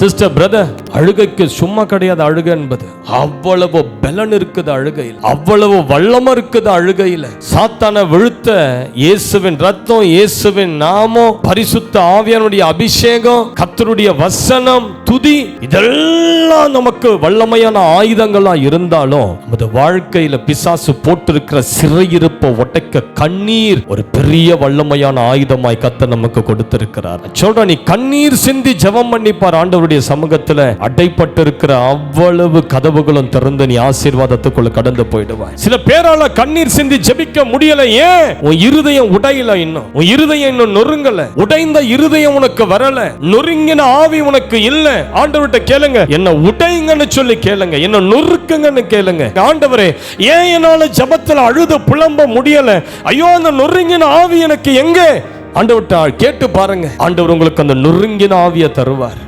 Sister brother, அழுகைக்கு சும்மா கிடையாது. அழுகை என்பது அவ்வளவு பலன் இருக்குது அழுகையில், அவ்வளவு வல்லமை இருக்குது அழுகையில். சாத்தான வீழ்த்த இயேசுவின் ரத்தம், இயேசுவின் நாமம், பரிசுத்த ஆவியானுடைய அபிஷேகம், கர்த்தருடைய வசனம், துதி, இதெல்லாம் நமக்கு வல்லமையான ஆயுதங்களா இருந்தாலும் நமது வாழ்க்கையில பிசாசு போட்டிருக்கிற சிறையிருப்பை உடைக்க கண்ணீர் ஒரு பெரிய வல்லமையான ஆயுதமாய் கர்த்தர் நமக்கு கொடுத்திருக்கிறார். சொல்ற, நீ கண்ணீர் சிந்தி ஜெபம் பண்ணிப்பார், ஆண்டவருடைய சமூகத்துல அடைப்பட்டிருக்கிற அவ்வளவு கதவுகளும் திறந்து நீ ஆசீர்வாதத்துக்குள்ள கடந்து போயிடுவாய். சில பேரால கண்ணீர் சிந்தி ஜெபிக்க முடியல. ஏன்? உன் இருதயம் உடையல, இன்னும் உன் இருதயம் இன்னும் நொறுங்கல. உடைந்த இருதயம் உனக்கு வரல, நொறுங்கின ஆவி உனக்கு இல்ல. ஆண்டவர்கிட்ட கேளுங்க, என்ன உடைங்கன்னு சொல்லி கேளுங்க, என்ன நொறுக்குங்கன்னு கேளுங்க. ஆண்டவரே, ஏன் என்னால ஜெபத்துல அழுது புலம்ப முடியல? ஐயோ, அந்த நொறுங்கின ஆவி எனக்கு எங்கே? ஆண்டவர்கிட்ட கேட்டு பாருங்க, ஆண்டவர் உங்களுக்கு அந்த நொறுங்கின ஆவியை தருவார்.